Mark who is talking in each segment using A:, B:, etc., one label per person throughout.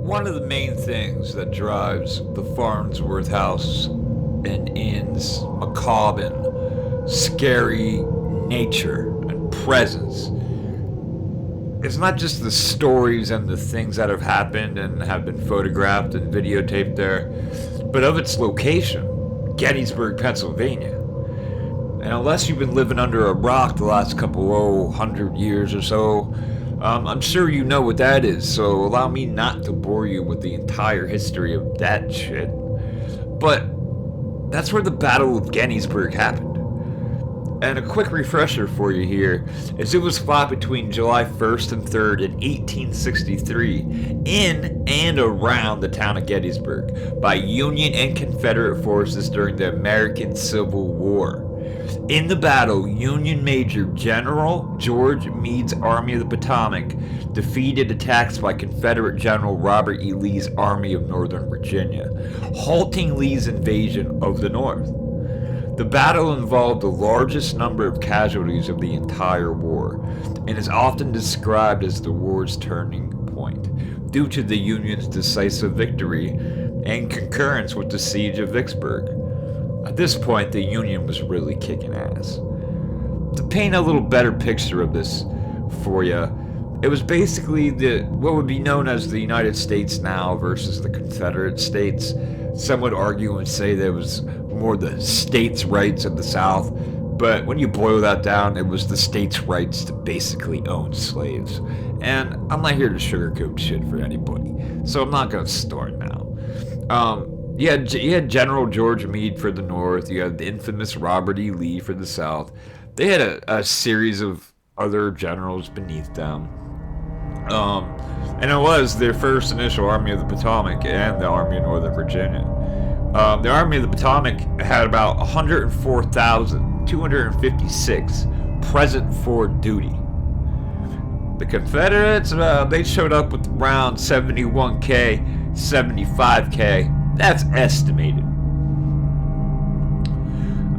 A: One of the main things that drives the Farnsworth house and inn's macabre, scary nature and presence is not just the stories and the things that have happened and have been photographed and videotaped there, but of its location, Gettysburg, Pennsylvania. And unless you've been living under a rock the last couple, 100 years or so, I'm sure you know what that is, so allow me not to bore you with the entire history of that shit. But that's where the Battle of Gettysburg happened. And a quick refresher for you here is it was fought between July 1st and 3rd in 1863 in and around the town of Gettysburg by Union and Confederate forces during the American Civil War. In the battle, Union Major General George Meade's Army of the Potomac defeated attacks by Confederate General Robert E. Lee's Army of Northern Virginia, halting Lee's invasion of the North. The battle involved the largest number of casualties of the entire war, and is often described as the war's turning point, due to the Union's decisive victory and concurrence with the siege of Vicksburg. At this point, the Union was really kicking ass. To paint a little better picture of this for you, it was basically what would be known as the United States now versus the Confederate States. Some would argue and say there was more the states' rights of the South, but when you boil that down, it was the states' rights to basically own slaves. And I'm not here to sugarcoat shit for anybody, so I'm not going to start now. You had General George Meade for the North. You had the infamous Robert E. Lee for the South. They had a series of other generals beneath them. And it was their first initial Army of the Potomac and the Army of Northern Virginia. The Army of the Potomac had about 104,256 present for duty. The Confederates, they showed up with around 71K, 75K. That's estimated.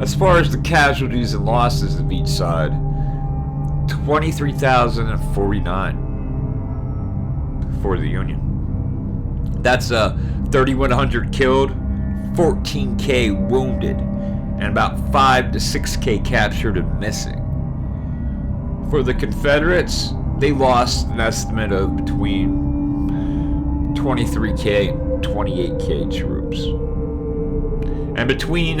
A: As far as the casualties and losses of each side, 23,049 for the Union. That's 3,100 killed, 14K wounded, and about 5 to 6K captured and missing. For the Confederates, they lost an estimate of between 23K and 28K troops. And between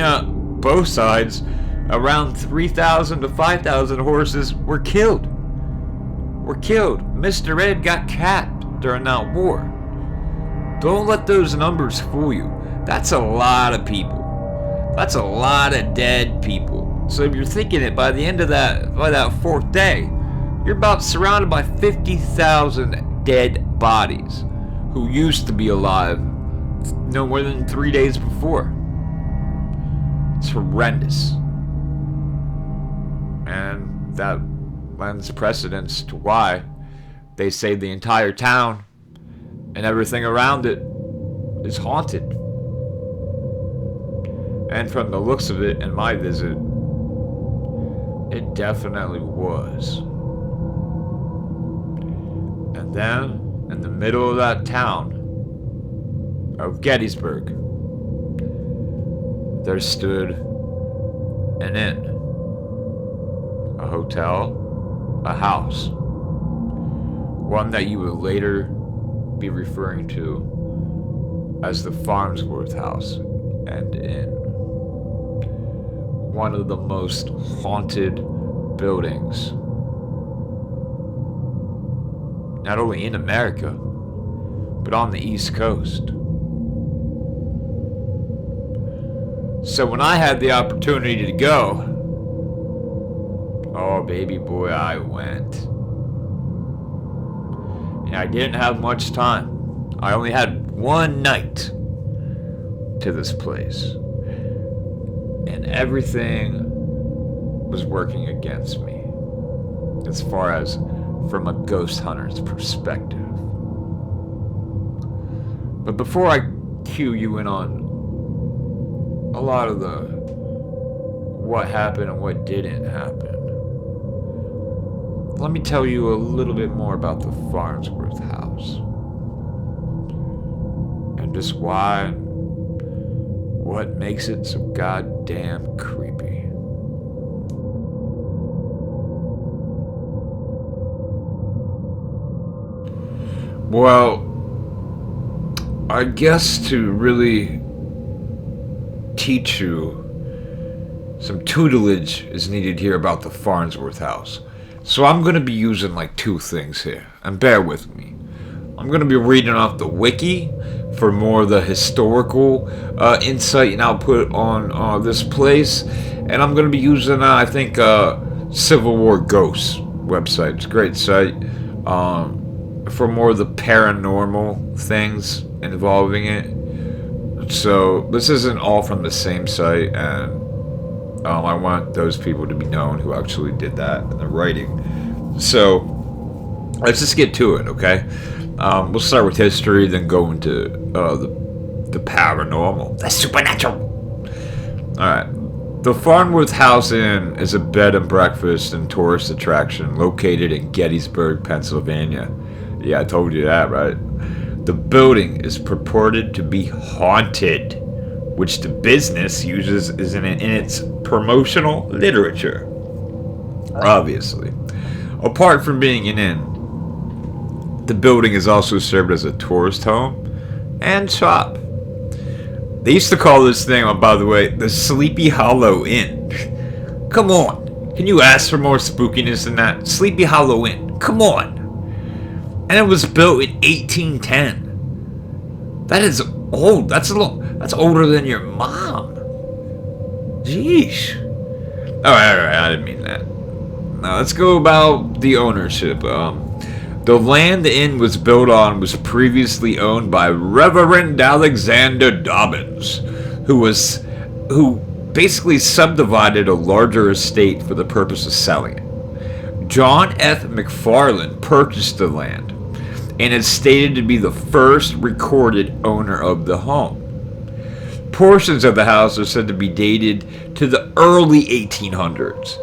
A: both sides, around 3,000 to 5,000 horses were killed. Mr. Ed got capped during that war. Don't let those numbers fool you. That's a lot of people. That's a lot of dead people. So if you're thinking it, by the end of by that fourth day, you're about surrounded by 50,000 dead bodies who used to be alive no more than 3 days before. It's horrendous. And that lends precedence to why they say the entire town and everything around it is haunted. And from the looks of it in my visit, it definitely was. And then, in the middle of that town of Gettysburg, there stood an inn, a hotel, a house, one that you would later be referring to as the Farnsworth House and Inn. One of the most haunted buildings, not only in America, but on the East Coast. So when I had the opportunity to go, oh baby boy, I went. And I didn't have much time. I only had one night to this place. And everything was working against me, as far as from a ghost hunter's perspective. But before I cue you in on a lot of the what happened and what didn't happen, let me tell you a little bit more about the Farnsworth house. and just why and what makes it so goddamn creepy. Well, I guess to really teach you, some tutelage is needed here about the Farnsworth house. So I'm going to be using like two things here, and bear with me. I'm going to be reading off the wiki for more of the historical insight and output on this place, and I'm going to be using, I think, Civil War Ghosts website. It's a great site. For more of the paranormal things involving it. So this isn't all from the same site, and I want those people to be known who actually did that in the writing. So let's just get to it, okay? We'll start with history, then go into the paranormal, the supernatural. Alright. The Farnsworth House Inn is a bed and breakfast and tourist attraction located in Gettysburg, Pennsylvania. Yeah, I told you that, right? The building is purported to be haunted, which the business uses in its promotional literature. Obviously. Apart from being an inn, the building is also served as a tourist home and shop. They used to call this thing, by the way, the Sleepy Hollow Inn. Come on. Can you ask for more spookiness than that? Sleepy Hollow Inn. Come on. And it was built in 1810. That is old. That's older than your mom. Jeez. Alright, I didn't mean that. Now let's go about the ownership. The land the inn was built on was previously owned by Reverend Alexander Dobbins, who basically subdivided a larger estate for the purpose of selling it. John F. McFarland purchased the land and is stated to be the first recorded owner of the home. Portions of the house are said to be dated to the early 1800s,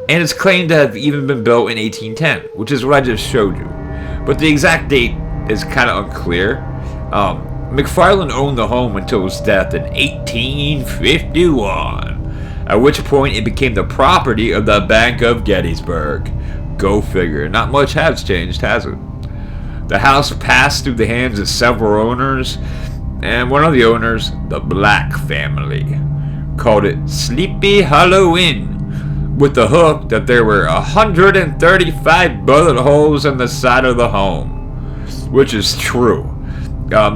A: and it's claimed to have even been built in 1810, which is what I just showed you. But the exact date is kind of unclear. McFarland owned the home until his death in 1851, at which point it became the property of the Bank of Gettysburg. Go figure. Not much has changed, has it? The house passed through the hands of several owners, and one of the owners, the Black family, called it Sleepy Hollow Inn, with the hook that there were 135 bullet holes in the side of the home, which is true.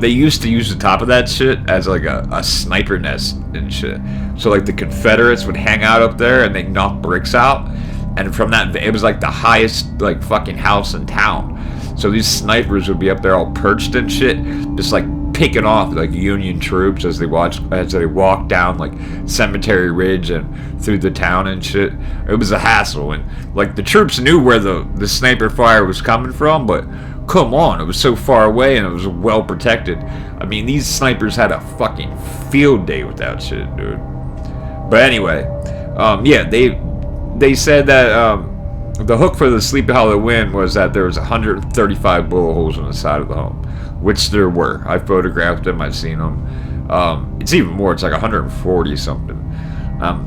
A: They used to use the top of that shit as like a sniper nest and shit. So like the Confederates would hang out up there and they knock bricks out, and from that it was like the highest like fucking house in town. So these snipers would be up there all perched and shit, just like picking off like Union troops as they walked down like Cemetery Ridge and through the town and shit. It was a hassle, and like the troops knew where the sniper fire was coming from, but come on, it was so far away and it was well protected. I mean, these snipers had a fucking field day with that shit, dude. But anyway, yeah, they said that the hook for the Sleepy Hollow Inn was that there was 135 bullet holes in the side of the home, which there were. I photographed them. I've seen them. It's even more. It's like 140 something.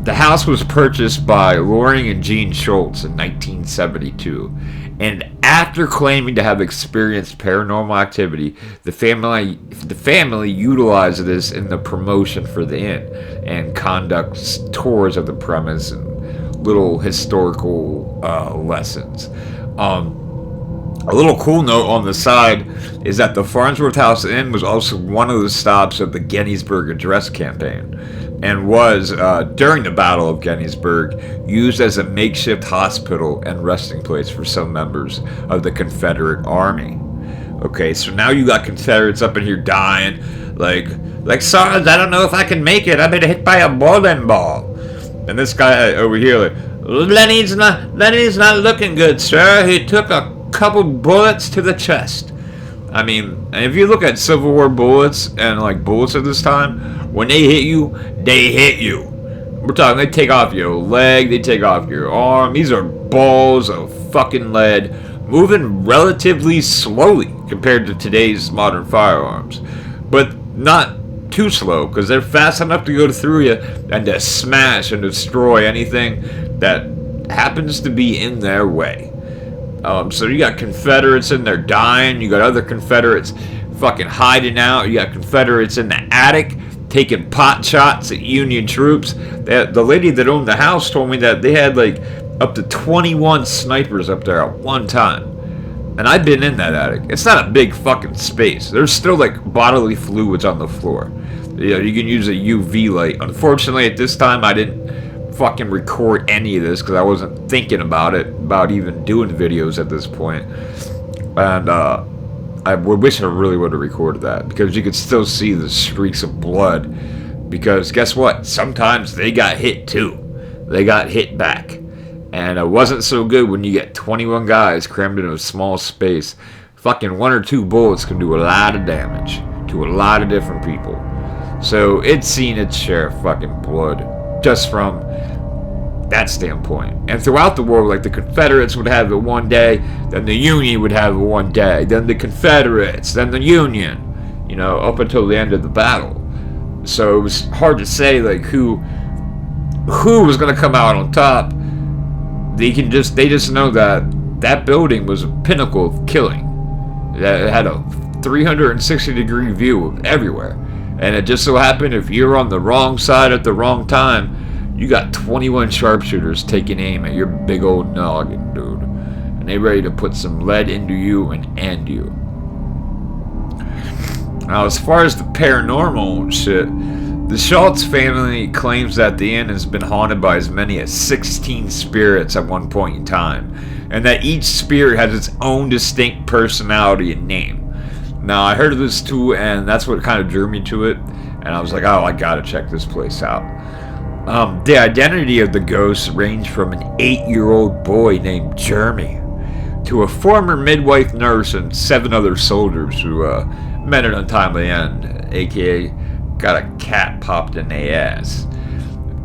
A: The house was purchased by Loring and Gene Schultz in 1972, and after claiming to have experienced paranormal activity, the family utilized this in the promotion for the inn and conducts tours of the premise and little historical lessons. A little cool note on the side is that the Farnsworth House Inn was also one of the stops of the Gettysburg Address campaign, and was, during the Battle of Gettysburg, used as a makeshift hospital and resting place for some members of the Confederate Army. Okay, so now you got Confederates up in here dying, like, Sarge, I don't know if I can make it, I've been hit by a bowling ball. And this guy over here, like, Lenny's not looking good, sir. He took a couple bullets to the chest. I mean, if you look at Civil War bullets and like bullets at this time, when they hit you, they hit you. We're talking, they take off your leg, they take off your arm. These are balls of fucking lead moving relatively slowly compared to today's modern firearms. But not too slow, because they're fast enough to go through you and to smash and destroy anything that happens to be in their way. So you got Confederates in there dying, you got other Confederates fucking hiding out, you got Confederates in the attic taking pot shots at Union troops. The lady that owned the house told me that they had like up to 21 snipers up there at one time. And I've been in that attic. It's not a big fucking space. There's still like bodily fluids on the floor. You know, you can use a UV light. Unfortunately, at this time, I didn't fucking record any of this because I wasn't thinking about it, about even doing videos at this point. And I wish I really would have recorded that, because you could still see the streaks of blood. Because guess what? Sometimes they got hit too. They got hit back. And it wasn't so good when you get 21 guys crammed into a small space. Fucking 1 or 2 bullets can do a lot of damage to a lot of different people. So it's seen its share of fucking blood just from that standpoint. And throughout the war, like the Confederates would have it one day, then the Union would have it one day, then the Confederates, then the Union, you know, up until the end of the battle. So it was hard to say like who was going to come out on top. They just know that that building was a pinnacle of killing. It had a 360-degree view of everywhere. And it just so happened if you're on the wrong side at the wrong time, you got 21 sharpshooters taking aim at your big old noggin, dude. And they ready to put some lead into you and end you. Now, as far as the paranormal shit, the Schultz family claims that the inn has been haunted by as many as 16 spirits at one point in time, and that each spirit has its own distinct personality and name. Now, I heard of this too, and that's what kind of drew me to it, and I was like, oh, I gotta check this place out. The identity of the ghosts ranged from an 8-year-old boy named Jeremy to a former midwife nurse and 7 other soldiers who met an untimely end, aka got a cat popped in the ass.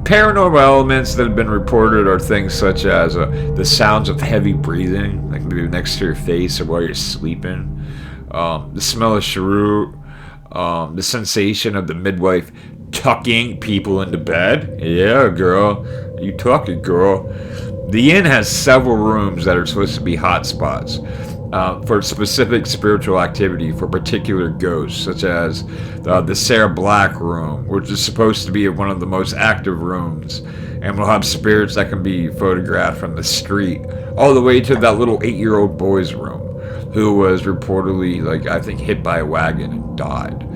A: Paranormal elements that have been reported are things such as the sounds of heavy breathing, like maybe next to your face or while you're sleeping, the smell of cheroot, the sensation of the midwife tucking people into bed. Yeah, girl, you talking, girl. The inn has several rooms that are supposed to be hot spots for specific spiritual activity for particular ghosts, such as the Sarah Black room, which is supposed to be one of the most active rooms, and will have spirits that can be photographed from the street, all the way to that little 8-year-old boy's room, who was reportedly, like, I think, hit by a wagon and died.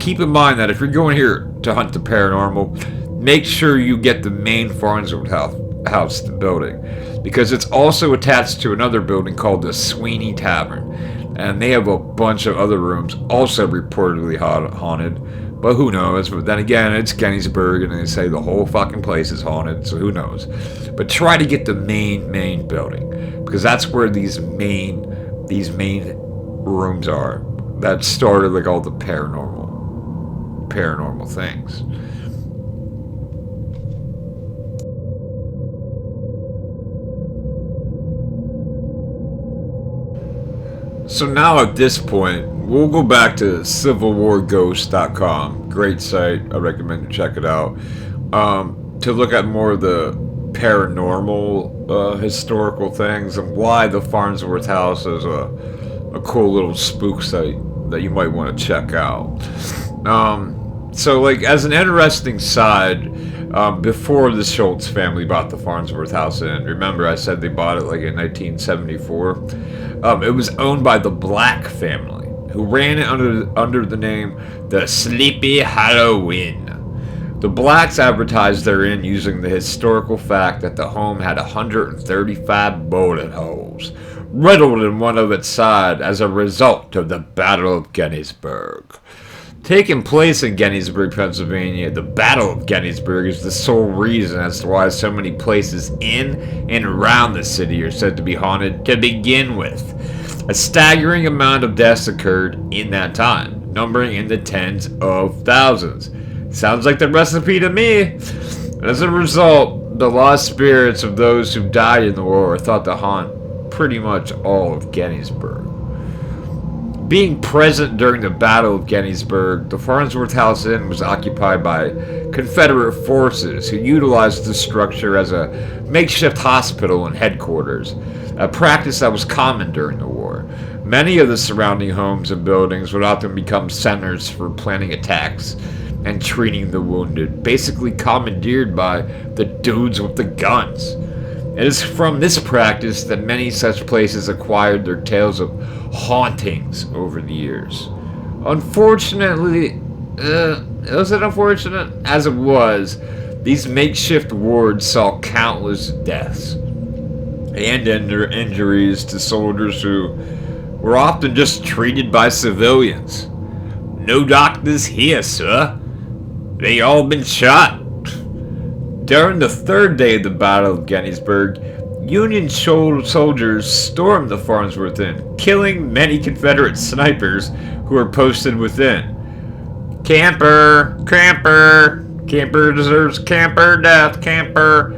A: Keep in mind that if you're going here to hunt the paranormal, make sure you get the main Farnsworth house, the building, because it's also attached to another building called the Sweeney Tavern, and they have a bunch of other rooms also reportedly haunted, but who knows. But then again, it's Gettysburg, and they say the whole fucking place is haunted, so who knows. But try to get the main building, because that's where these main rooms are that started like all the paranormal things. So now at this point, we'll go back to civilwarghost.com. Great site. I recommend you check it out. To look at more of the paranormal historical things and why the Farnsworth house is a cool little spook site that you might want to check out. So like as an interesting side, before the Schultz family bought the Farnsworth house, and remember I said they bought it like in 1974, it was owned by the Black family, who ran it under the name the Sleepy Hollow Inn. The Blacks advertised their inn using the historical fact that the home had 135 bullet holes riddled in one of its sides as a result of the Battle of Gettysburg. Taking place in Gettysburg, Pennsylvania, the Battle of Gettysburg is the sole reason as to why so many places in and around the city are said to be haunted to begin with. A staggering amount of deaths occurred in that time, numbering in the tens of thousands. Sounds like the recipe to me. As a result, the lost spirits of those who died in the war are thought to haunt pretty much all of Gettysburg. Being present during the Battle of Gettysburg, the Farnsworth House Inn was occupied by Confederate forces who utilized the structure as a makeshift hospital and headquarters, a practice that was common during the war. Many of the surrounding homes and buildings would often become centers for planning attacks and treating the wounded, basically commandeered by the dudes with the guns. It is from this practice that many such places acquired their tales of hauntings over the years. Unfortunately, was it unfortunate? As it was, these makeshift wards saw countless deaths and injuries to soldiers who were often just treated by civilians. No doctors here, sir. They all been shot. During the third day of the Battle of Gettysburg, Union soldiers stormed the Farnsworth Inn, killing many Confederate snipers who were posted within. Camper! Camper! Camper deserves camper death! Camper!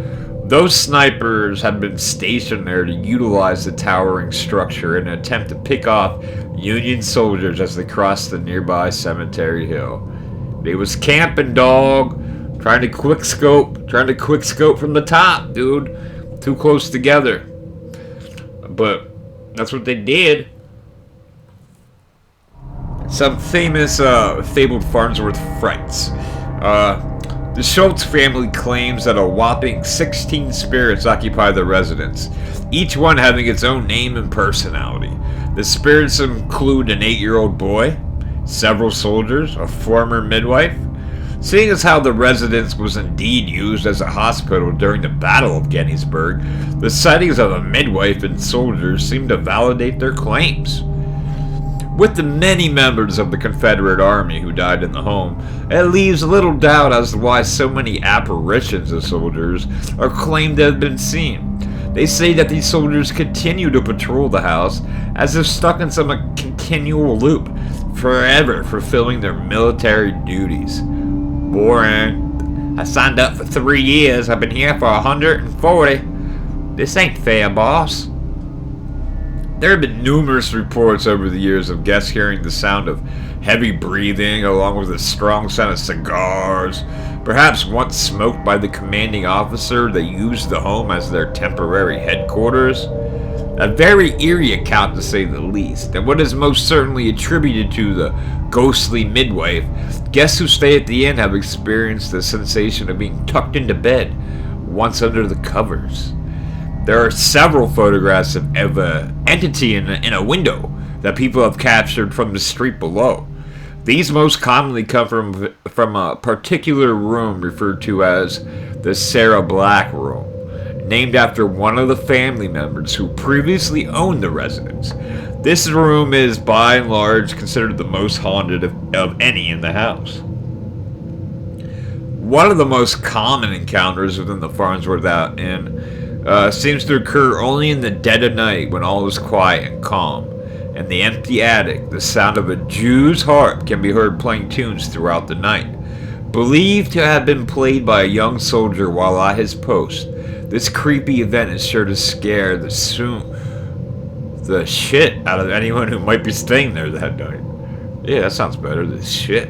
A: Those snipers had been stationed there to utilize the towering structure in an attempt to pick off Union soldiers as they crossed the nearby Cemetery Hill. They was camping, dog. Trying to quick scope from the top, dude. Too close together. But that's what they did. Some famous fabled Farnsworth frights. The Schultz family claims that a whopping 16 spirits occupy the residence, each one having its own name and personality. The spirits include an 8-year-old boy, several soldiers, a former midwife. Seeing as how the residence was indeed used as a hospital during the Battle of Gettysburg, the sightings of a midwife and soldiers seem to validate their claims. With the many members of the Confederate Army who died in the home, it leaves little doubt as to why so many apparitions of soldiers are claimed to have been seen. They say that these soldiers continue to patrol the house as if stuck in some continual loop, forever fulfilling their military duties. Boring. I signed up for 3 years. I've been here for 140. This ain't fair, boss. There have been numerous reports over the years of guests hearing the sound of heavy breathing along with a strong scent of cigars, perhaps once smoked by the commanding officer that used the home as their temporary headquarters. A very eerie account, to say the least, and what is most certainly attributed to the ghostly midwife. Guests who stay at the inn have experienced the sensation of being tucked into bed, once under the covers. There are several photographs of an entity in a window that people have captured from the street below. These most commonly come from a particular room referred to as the Sarah Black Room, named after one of the family members who previously owned the residence. This room is by and large considered the most haunted of any in the house. One of the most common encounters within the Farnsworth Inn seems to occur only in the dead of night when all is quiet and calm. In the empty attic, the sound of a Jew's harp can be heard playing tunes throughout the night. Believed to have been played by a young soldier while at his post, this creepy event is sure to scare the shit out of anyone who might be staying there that night. Yeah, that sounds better. The shit.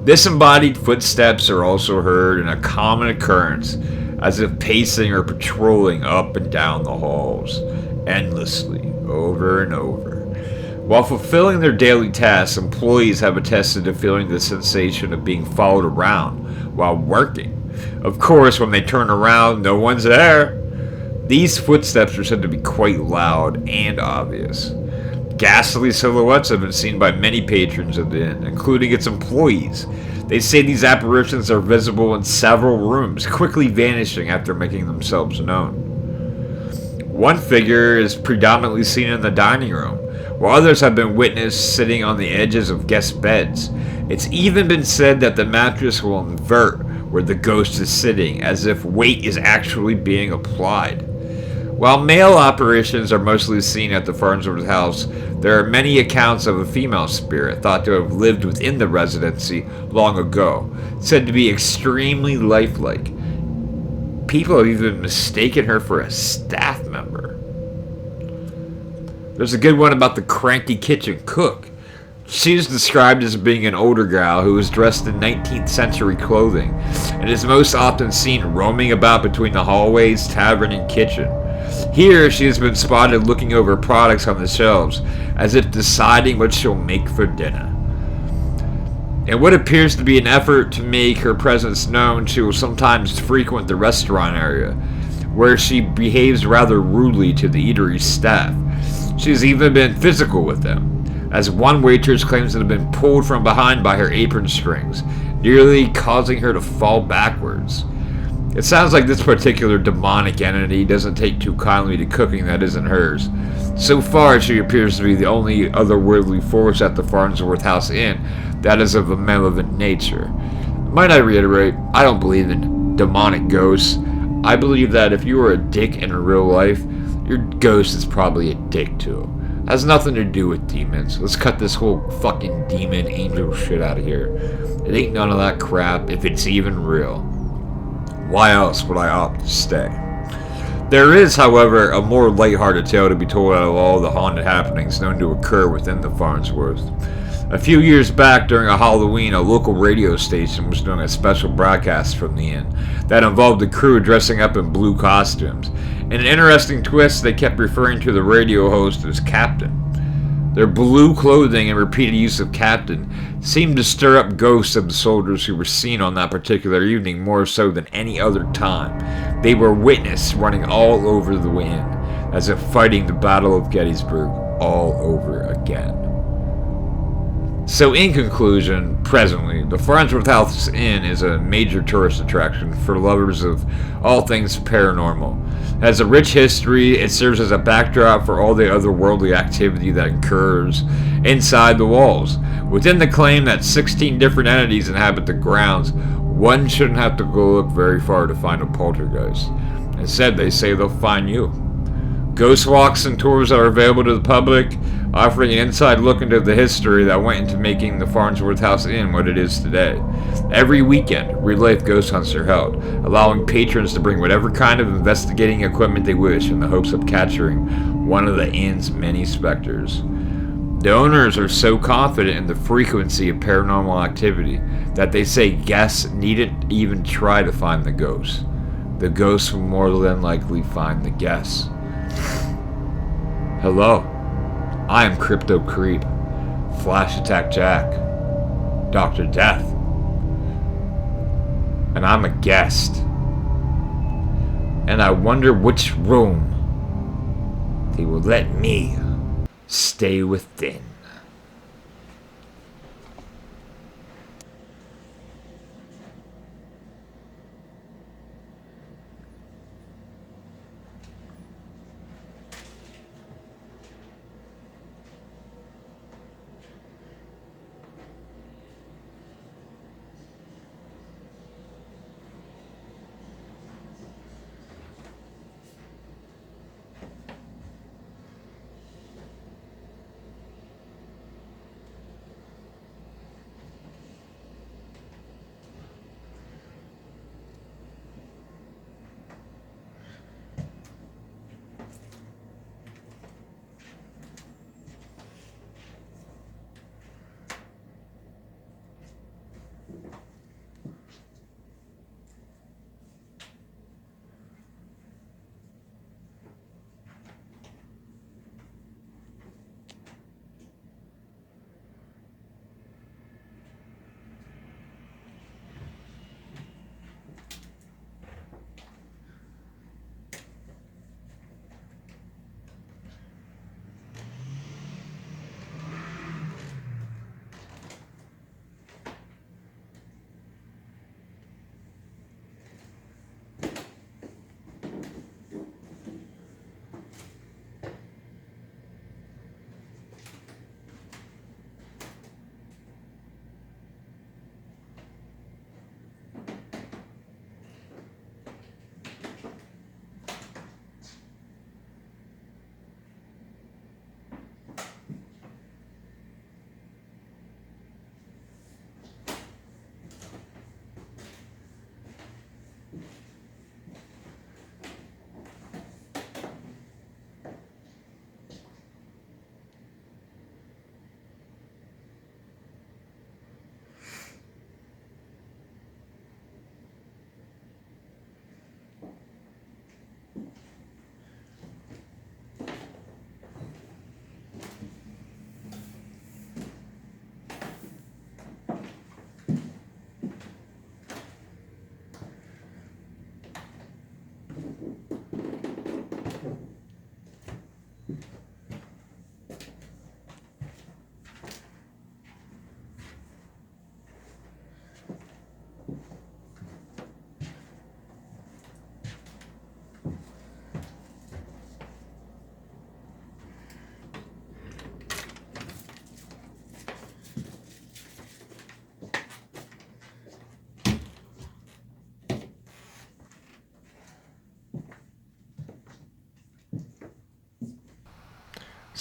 A: Disembodied footsteps are also heard, and a common occurrence, as if pacing or patrolling up and down the halls, endlessly, over and over. While fulfilling their daily tasks, employees have attested to feeling the sensation of being followed around while working. Of course, when they turn around, no one's there. These footsteps are said to be quite loud and obvious. Ghastly silhouettes have been seen by many patrons of the inn, including its employees. They say these apparitions are visible in several rooms, quickly vanishing after making themselves known. One figure is predominantly seen in the dining room, while others have been witnessed sitting on the edges of guest beds. It's even been said that the mattress will invert where the ghost is sitting, as if weight is actually being applied. While male apparitions are mostly seen at the Farnsworth house, there are many accounts of a female spirit thought to have lived within the residency long ago, said to be extremely lifelike. People have even mistaken her for a staff member. There's a good one about the cranky kitchen cook. She's described as being an older gal who is dressed in 19th century clothing and is most often seen roaming about between the hallways, tavern, and kitchen. Here, she has been spotted looking over products on the shelves as if deciding what she'll make for dinner. In what appears to be an effort to make her presence known, she will sometimes frequent the restaurant area, where she behaves rather rudely to the eatery's staff. She has even been physical with them, as one waitress claims to have been pulled from behind by her apron strings, nearly causing her to fall backwards. It sounds like this particular demonic entity doesn't take too kindly to cooking that isn't hers. So far, she appears to be the only otherworldly force at the Farnsworth House Inn that is of a malevolent nature. Might I reiterate, I don't believe in demonic ghosts. I believe that if you were a dick in real life, your ghost is probably a dick too. It has nothing to do with demons. Let's cut this whole fucking demon angel shit out of here. It ain't none of that crap if it's even real. Why else would I opt to stay? There is, however, a more lighthearted tale to be told out of all the haunted happenings known to occur within the Farnsworth. A few years back, during a Halloween, a local radio station was doing a special broadcast from the inn that involved the crew dressing up in blue costumes. In an interesting twist, they kept referring to the radio host as Captain. Their blue clothing and repeated use of Captain seemed to stir up ghosts of the soldiers who were seen on that particular evening more so than any other time. They were witnessed running all over the inn, as if fighting the Battle of Gettysburg all over again. So in conclusion, presently, the Farnsworth House Inn is a major tourist attraction for lovers of all things paranormal. It has a rich history. It serves as a backdrop for all the otherworldly activity that occurs inside the walls. Within the claim that 16 different entities inhabit the grounds, one shouldn't have to go look very far to find a poltergeist. Instead, they say they'll find you. Ghost walks and tours are available to the public, offering an inside look into the history that went into making the Farnsworth House Inn what it is today. Every weekend, real-life ghost hunts are held, allowing patrons to bring whatever kind of investigating equipment they wish in the hopes of capturing one of the inn's many specters. The owners are so confident in the frequency of paranormal activity that they say guests needn't even try to find the ghosts. The ghosts will more than likely find the guests. Hello, I am Crypto Creep, Flash Attack Jack, Dr. Death, and I'm a guest. And I wonder which room they will let me stay within.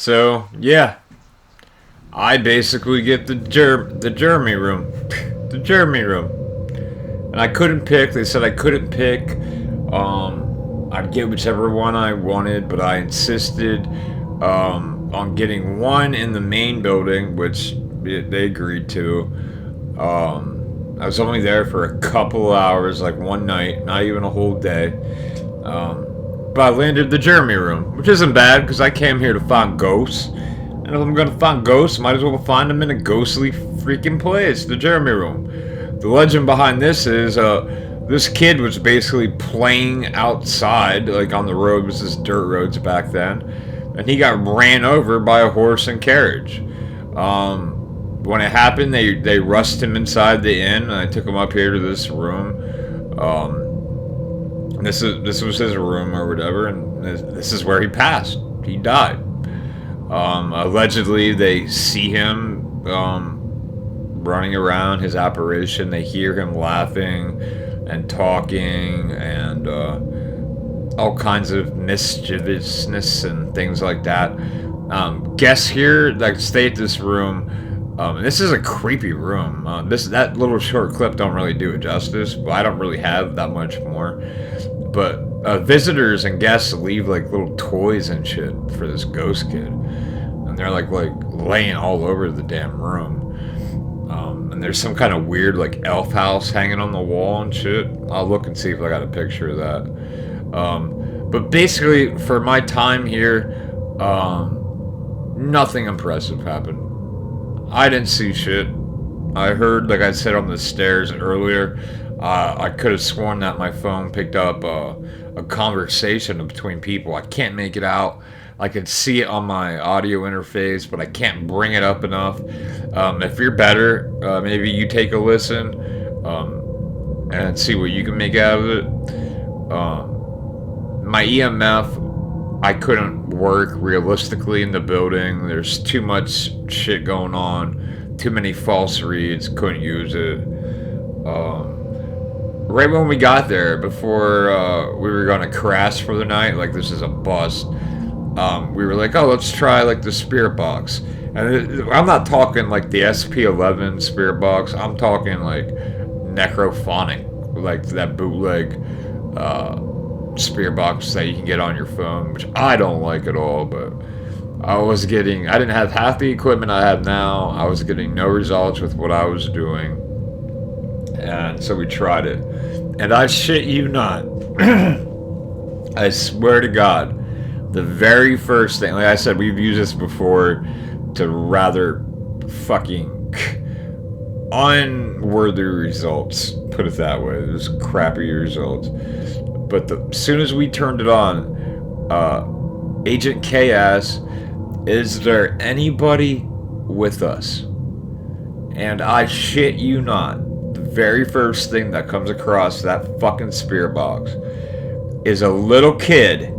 A: So, yeah. I basically get the Jeremy room. The Jeremy room. And I couldn't pick. They said I couldn't pick. I'd get whichever one I wanted, but I insisted on getting one in the main building, which they agreed to. I was only there for a couple hours, like one night, not even a whole day. But I landed the Jeremy room, which isn't bad because I came here to find ghosts. And if I'm gonna find ghosts, might as well find them in a ghostly freaking place, the Jeremy room. The legend behind this is this kid was basically playing outside, like on the road, was this dirt roads back then, and he got ran over by a horse and carriage. When it happened, they rushed him inside the inn, and I took him up here to this room. This was his room or whatever, and this is where he passed. He died. Allegedly, they see him running around his apparition. They hear him laughing and talking and all kinds of mischievousness and things like that. Guests here that stay at this room. This is a creepy room. That little short clip don't really do it justice, but I don't really have that much more. But visitors and guests leave like little toys and shit for this ghost kid, and they're like laying all over the damn room. And there's some kind of weird like elf house hanging on the wall and shit. I'll look and see if I got a picture of that. But basically, for my time here, nothing impressive happened. I didn't see shit. I heard, like I said on the stairs earlier, I could have sworn that my phone picked up a conversation between people. I can't make it out. I could see it on my audio interface, but I can't bring it up enough. If you're better, maybe you take a listen and see what you can make out of it. My EMF, I couldn't work realistically in the building. There's too much shit going on, too many false reads, couldn't use it. Right when we got there, before we were gonna crash for the night, like this is a bust, we were like, oh, let's try like the spirit box. And I'm not talking like the SP11 spirit box, I'm talking like necrophonic, like that bootleg spirit box that you can get on your phone, which I don't like at all. But I didn't have half the equipment I have now. I was getting no results with what I was doing, and so we tried it, and I shit you not, I swear to God, the very first thing, like I said, we've used this before to rather fucking unworthy results, put it that way. There's crappy results. But as soon as we turned it on, Agent K asked, is there anybody with us? And I shit you not, the very first thing that comes across that fucking spirit box is a little kid.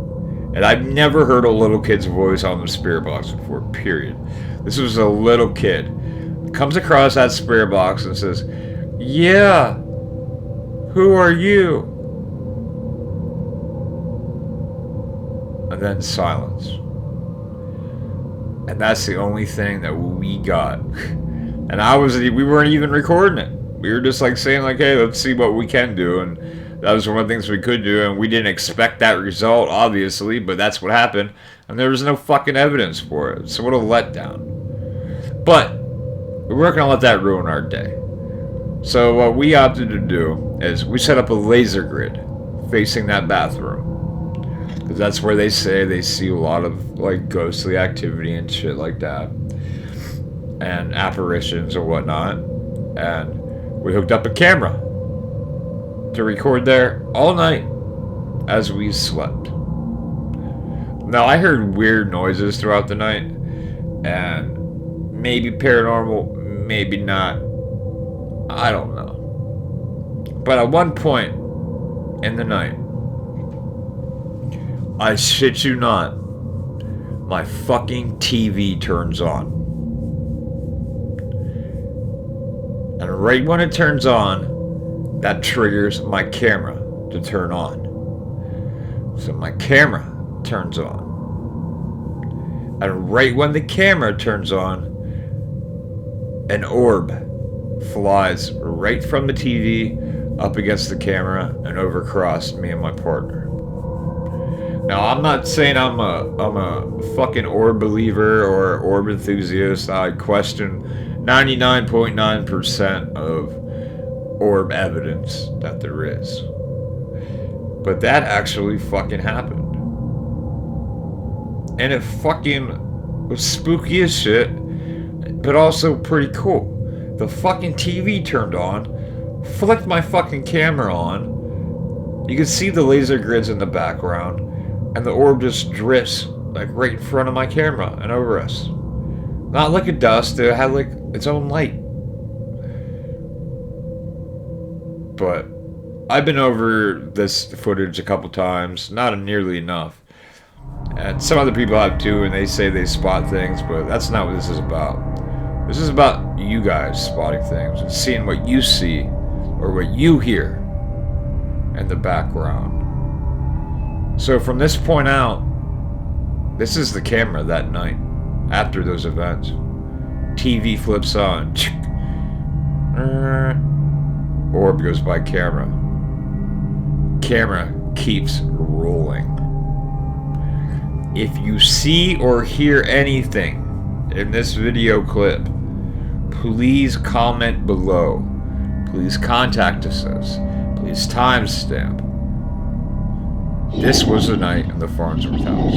A: And I've never heard a little kid's voice on the spirit box before, period. This was a little kid. Comes across that spirit box and says, yeah, who are you? And then silence. And that's the only thing that we got. And we weren't even recording it. We were just like saying like, hey, let's see what we can do. And that was one of the things we could do. And we didn't expect that result, obviously, but that's what happened. And there was no fucking evidence for it. So what a letdown. But we weren't going to let that ruin our day. So what we opted to do is we set up a laser grid facing that bathroom. Because that's where they say they see a lot of like ghostly activity and shit like that. And apparitions or whatnot. And we hooked up a camera to record there all night as we slept. Now I heard weird noises throughout the night. And maybe paranormal, maybe not. I don't know. But at one point in the night, I shit you not, my fucking TV turns on. And right when it turns on, that triggers my camera to turn on. So my camera turns on. And right when the camera turns on, an orb flies right from the TV up against the camera and over across me and my partner. Now, I'm not saying I'm a fucking orb believer or orb enthusiast. I question 99.9% of orb evidence that there is. But that actually fucking happened. And it fucking was spooky as shit, but also pretty cool. The fucking TV turned on, flicked my fucking camera on. You can see the laser grids in the background, and the orb just drifts like right in front of my camera and over us. Not like a dust, it had like its own light. But I've been over this footage a couple times, not nearly enough. And some other people have too, and they say they spot things, but that's not what this is about. This is about you guys spotting things and seeing what you see or what you hear in the background. So from this point out, this is the camera that night after those events. TV flips on. Orb goes by camera. Camera keeps rolling. If you see or hear anything in this video clip, please comment below. Please contact us. Please timestamp. This was the night in the Farnsworth house.